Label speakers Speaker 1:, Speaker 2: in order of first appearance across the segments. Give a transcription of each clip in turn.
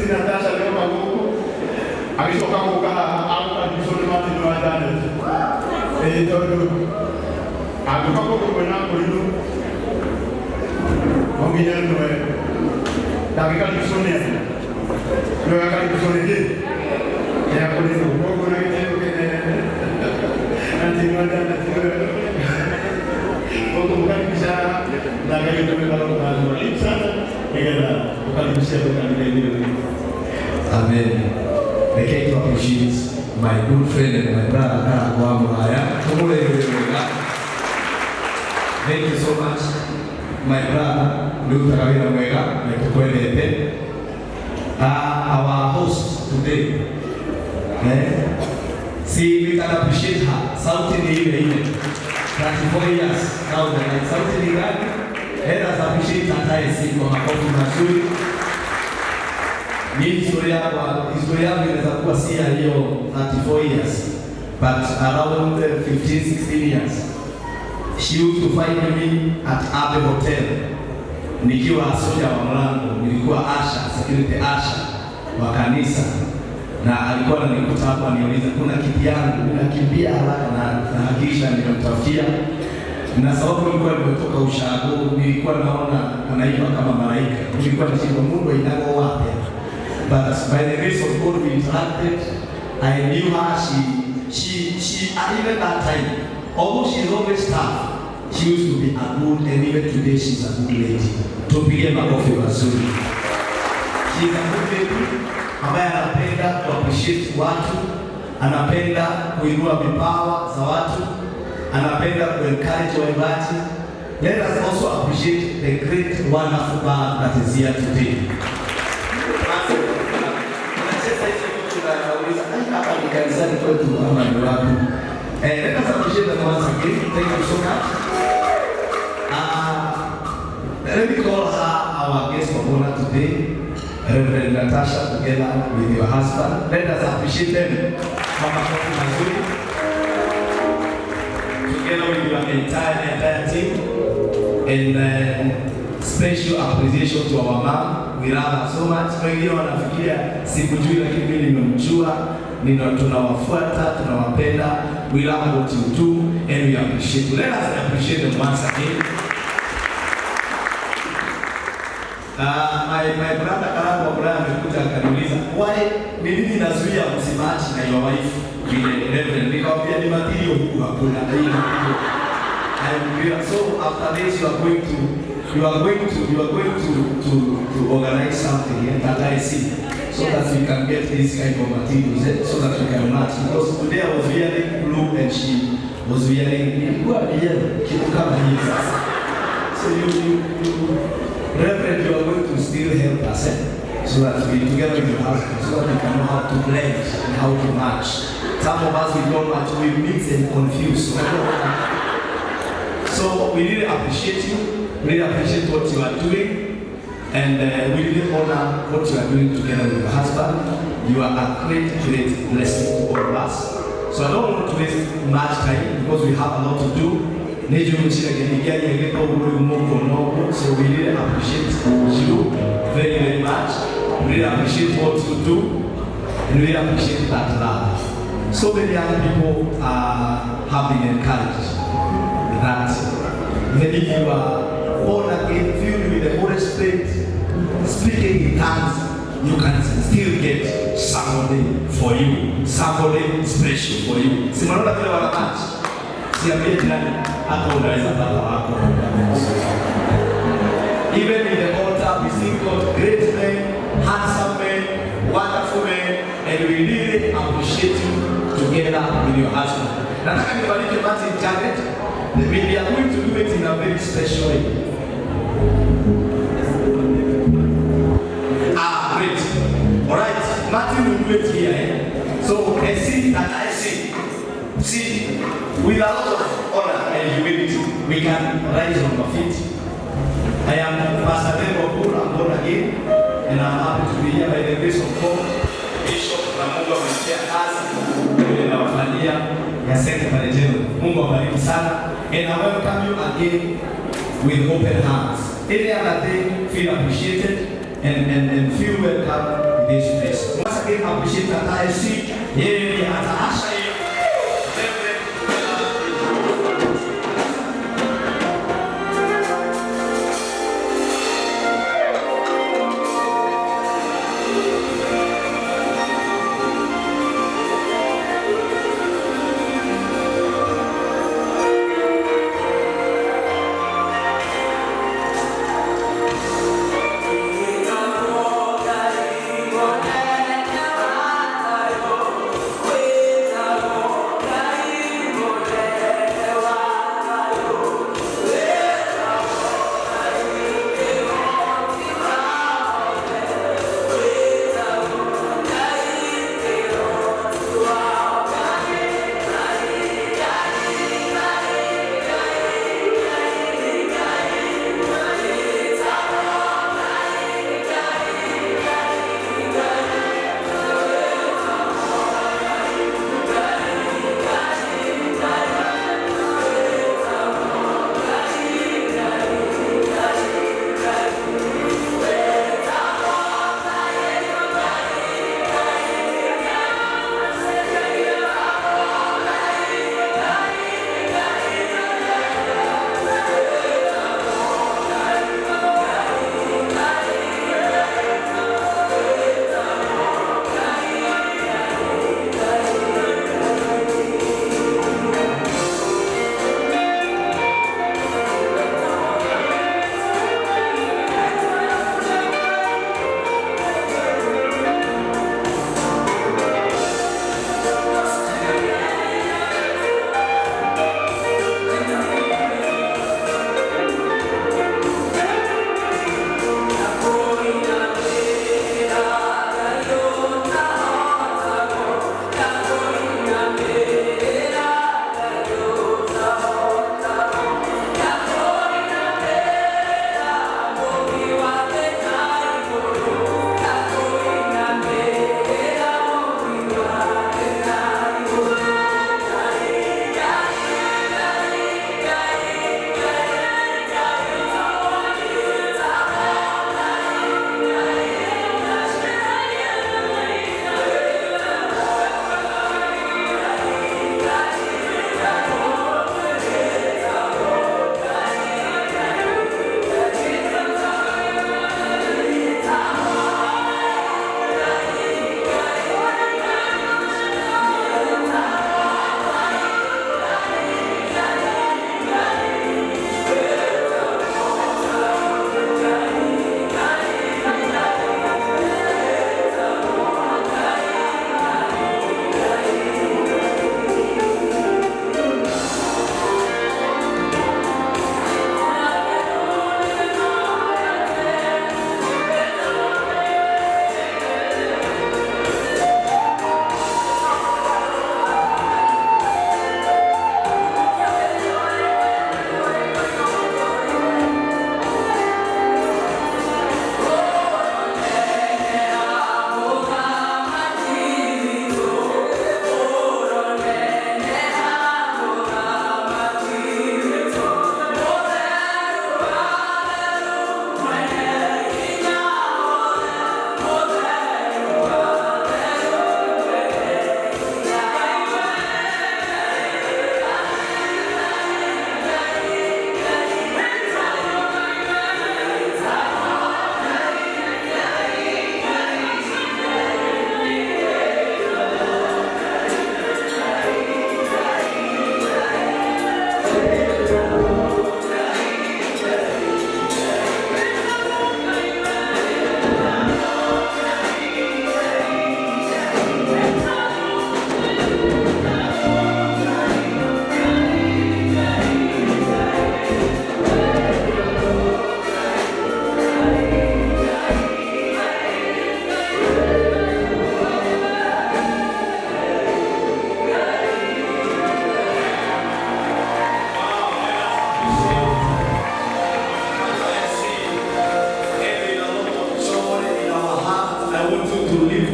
Speaker 1: Natasha leo magumu akishoka kukaa au kabisoni mati ndo ndani ndio akapako kwa nako hilo ongea ndio dakika kisoni ndio akalisoni je ya kule huko na kitendo kile ndio ndani Untuk bukan bisa dagang itu kalau balik sana, ya bukan bisa bukan ini.
Speaker 2: Amen. I came to appreciate my good friend and my brother Karangu Muraya. Thank you so much, my brother Kuhoerwo. Our host today. See, we can appreciate her. Something even. 34 years now the night something like let us appreciate Natasha kwa makofi mazuri. Ni historia inaweza kuwa si hiyo 34 years but around 15-16 years she used to find me at Abe Hotel nikiwa soja wa mlango, nilikuwa asha security asha wa kanisa na alikuwa ananikuta hapa niuliza kuna kipi yangu unakimbia haraka na hakisha nikamtafutia na sababu nilikuwa nimetoka ushago nilikuwa naona anaiva kama malaika nilikuwa nashinda Mungu inago wapi but by the grace of God we interacted. I knew her. She even that time although she is always tough she used to be a good and even today she's a good lady. Tupige makofi mazuri. She is a good lady ambaye anapenda kuappreciate watu, anapenda kuinua vipawa za watu, anapenda kuencourage waimbaji. Let us also appreciate the great wonderful band that is here today. Let us appreciate them once again. Thank you so much. Let me call her our guest of honor today. Reverend Natasha, together with your husband. Let us appreciate them. Together with your entire team. And special appreciation to our mom. We love her so much. Wengine wanafikiria sikujui lakini mimi nimemjua. Tunawafuata, tunawapenda. We love what you do and we appreciate you. Let us appreciate them once again. My brother Karangu amekuja akaniuliza why ni nini nazuia msimachi na your wife vile reverend nikamwambia ni material huku hakuna hii material. So after this you are going to organize something that I see so that we can get this kind of materials so that we can match because today I was wearing blue and she was wearing yellow kitu kama hii sasa. So you Reverend, you are going to still help us so that we together with your husband, so that we can know how to blend and how to match. Some of us we don't match, we mix and confuse. So we really appreciate you, we really appreciate what you are doing, and we really honor what you are doing together with your husband. You are a great blessing to all of us. So I don't want to waste much time because we have a lot to do. So we really appreciate you very, very much. We really appreciate what you do. And we really appreciate that love. So many young people have been encouraged that when you are born again, filled with the Holy Spirit, speaking in tongues, you can still get somebody for you, somebody special for you. Even in the altar, we sing God, great men, handsome men, wonderful men, and we really appreciate you together with your husband. Nataka nibariki Martin Janet. We are going to do it in a very special way. Great. Alright, Martin will do it here. So, I see that I see. See, with a lot of honor and humility, we can rise on our feet I am Pastor Kuhoerwo, I'm born again, and I'm happy to be here by the grace of God. Bishop na Mungu amenitia kazi ile nawafanyia ya secretary general. Mungu awabariki sana, and I welcome you again with open hands. Any other thing, feel appreciated and feel welcome in this place. Once again, appreciate Natasha. Yeye ni Natasha.
Speaker 3: Wait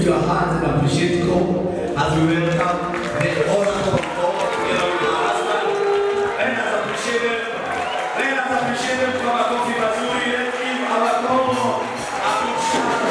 Speaker 2: lift your hands and appreciate God as we welcome the oracle of God together with our husband. Let us appreciate them. Let us appreciate them for our coffee mazuri. Let's give our God a big shout.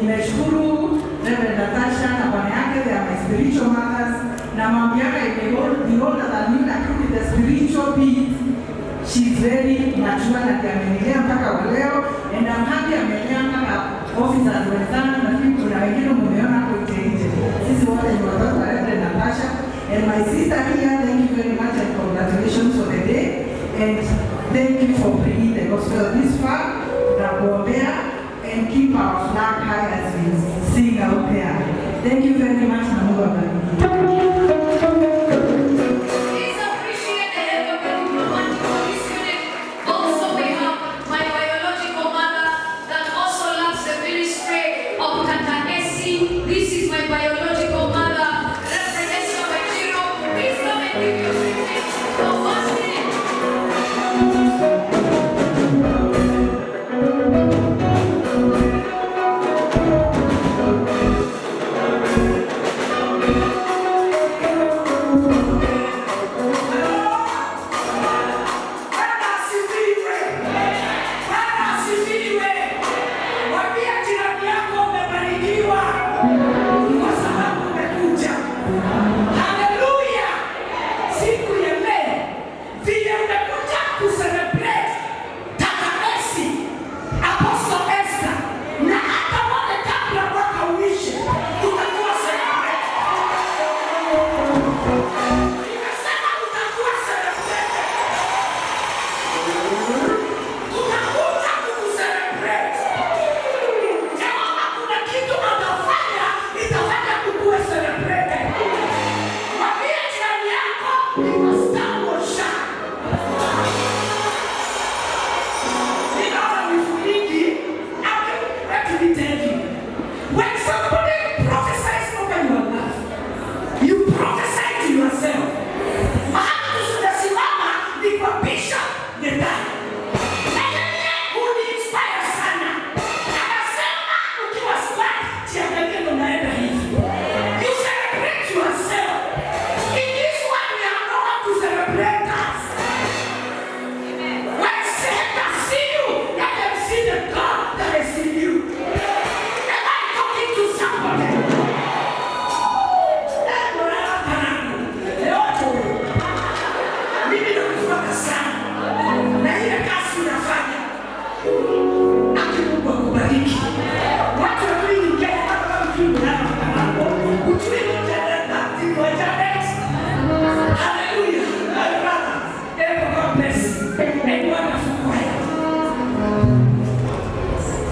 Speaker 3: Nimeshukuru Reverend Natasha na bwana yake, they are my spiritual mothers. Na mambiaka the older than me, lakini the spiritual beat, she's very mature na amenilea mpaka wa leo, and I'm happy amelea officers wenzangu, nafikiri kuna wengine mmeona hapo nje. Sisi wote ni watoto wa Reverend Natasha. And my sister here, thank you very much and congratulations for the day. And thank you for bringing the gospel this far. Nakuombea and keep our flag high as we sing out there. Thank you very much, na Mungu awabariki.
Speaker 4: This is my biological mother. Representation by Chiro. Please come and give your greeting. For 1 minute.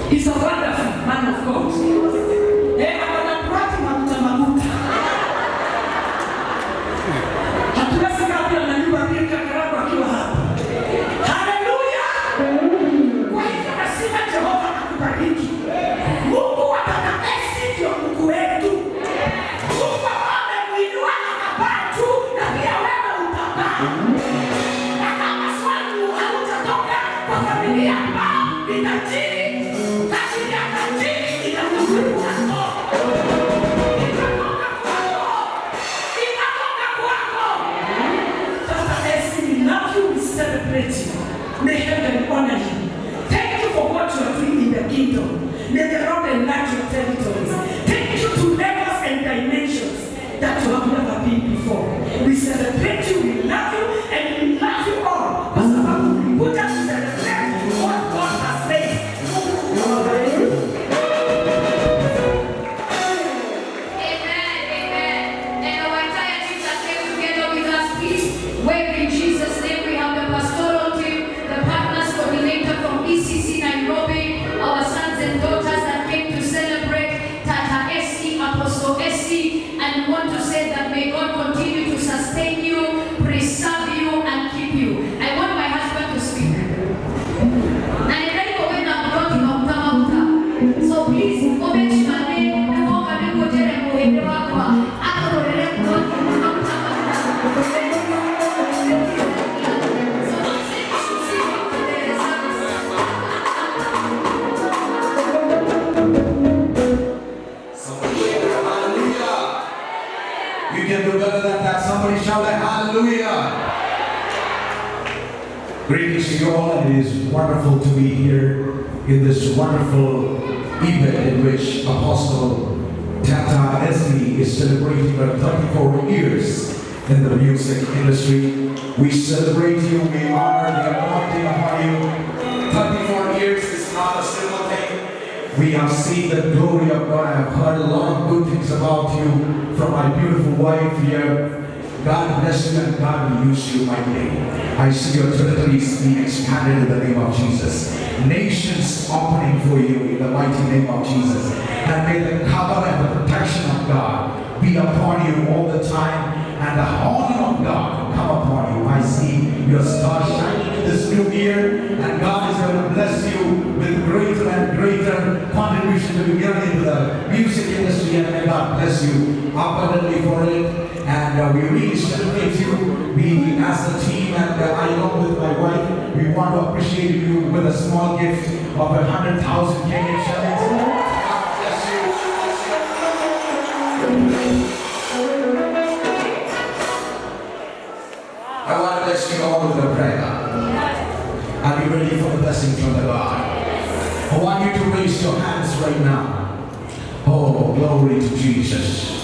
Speaker 4: He's a wonderful man of God. Hatuwezi kabla na nyumba mbili Karangu akiwa hapa. Hallelujah. Kwa hivyo nasema Jehova akubariki. Mungu wa Karangu ndio Mungu wetu. Mungu amemuinua akapaa tu na pia wewe utapaa. Na kama swali hautatoka kwa familia ambao ni tajiri. May heaven honor you. Thank you for what you are doing in the kingdom. May the Lord enlarge your territories. Take you to levels and dimensions that you have never been before. We celebrate you, we love you, and we love you all. Because we put us to celebrate what God has made. Amen, amen. And our entire team that came together with us, please wave in Jesus' name. We have the pastoral team, the partners coordinator from ECC Nairobi, our sons and daughters that came to celebrate Tata SC, Apostle SC, and we want to say that may God continue to sustain you, preserve you, and keep you. I want my husband to speak. So please, comment my name, and walk and go to
Speaker 2: You can do better than that. Somebody shout a hallelujah. Greetings to you all, and it is wonderful to be here in this wonderful event in which Apostle Tata Esli is celebrating her 34 years in the music industry. We celebrate you, we honor the anointing upon you. 34 years is not a simple thing. We have seen the glory of God. I have heard a lot of good things about you from my beautiful wife here. God bless you and God will use you mightily. I see your territories being expanded in the name of Jesus. Nations opening for you in the mighty name of Jesus. And may the cover and the protection of God be upon you all the time, and the honor of God come upon you. I see your star shining in this new year, and God is going to bless you with greater and greater contribution to be given into the music industry, and may God bless you abundantly for it. And we really celebrate you. We, as a team, and I along with my wife, we want to appreciate you with a small gift of 100,000 Kenyan shillings. God bless you. I want to bless you all with a prayer. Are you ready for the blessing from the God? I want you to raise your hands right now. Oh, glory to Jesus.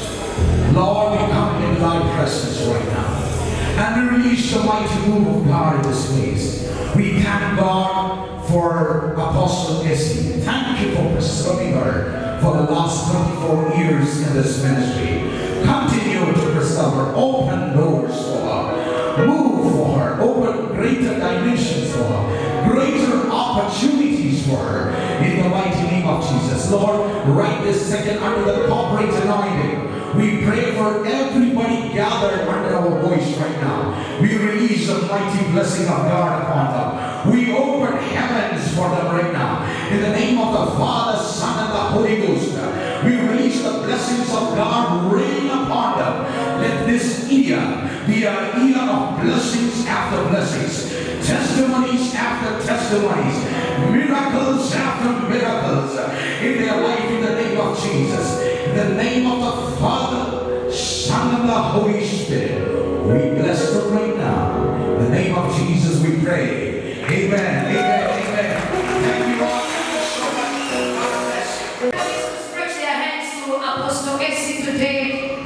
Speaker 2: Lord, we come in thy presence right now, and we release the mighty move of God in this place. We thank God for Apostle Essie. Thank you for preserving her for the last 24 years in this ministry. Continue to preserve her. Open doors for her. Move for her. Open greater dimensions for her. Greater opportunities for her. In the mighty name of Jesus. Lord, right this second under the corporate anointing, we pray for everybody gathered under our voice right now. We release the mighty blessing of God upon them. We open heavens for them right now. In the name of the Father, Son, and the Holy Ghost, we release the blessings of God rain upon them. Let this year be an year of blessings after blessings, testimonies after testimonies, miracles after miracles in their life in the name of Jesus. In the name of the Father, Son, and the Holy Spirit, we bless them right now. In the name of Jesus we pray. Amen. Amen. Amen. Thank you all. Thank you so much. God bless you.
Speaker 4: Stretch their hands to Apostle Essie today.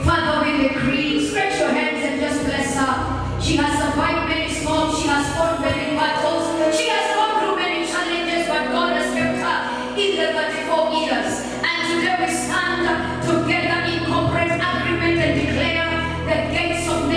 Speaker 4: Father, we decree, stretch your hands and just bless her. She has survived many storms. She has fought many battles. She has gone through many challenges, but God has kept her in the 34 years. And today we stand together in corporate agreement and declare the gates of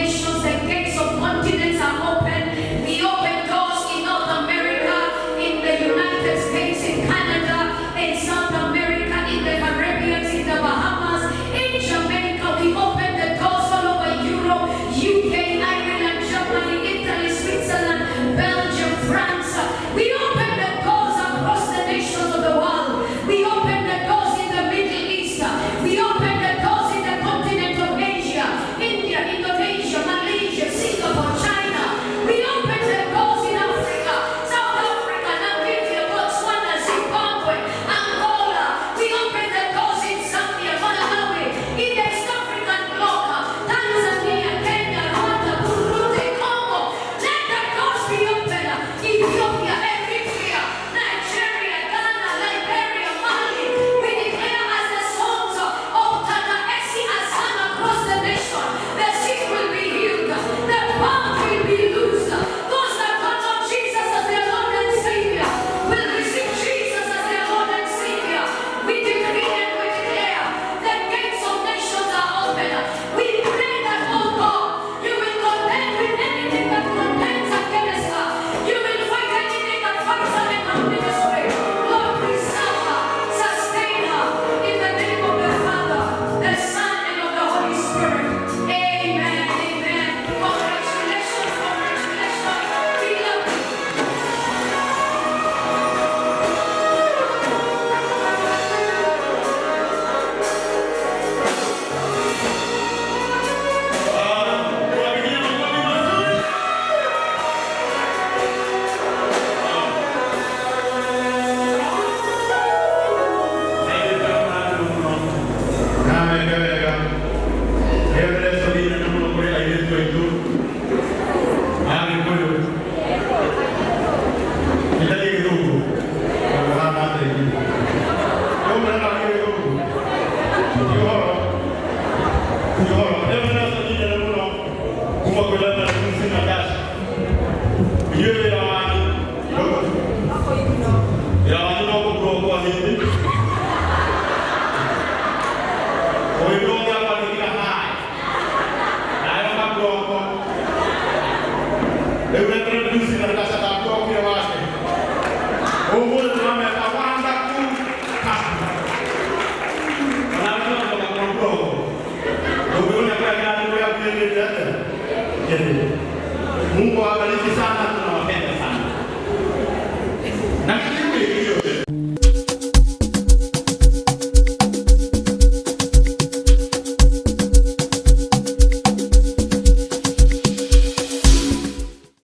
Speaker 1: Mungu awabariki sana.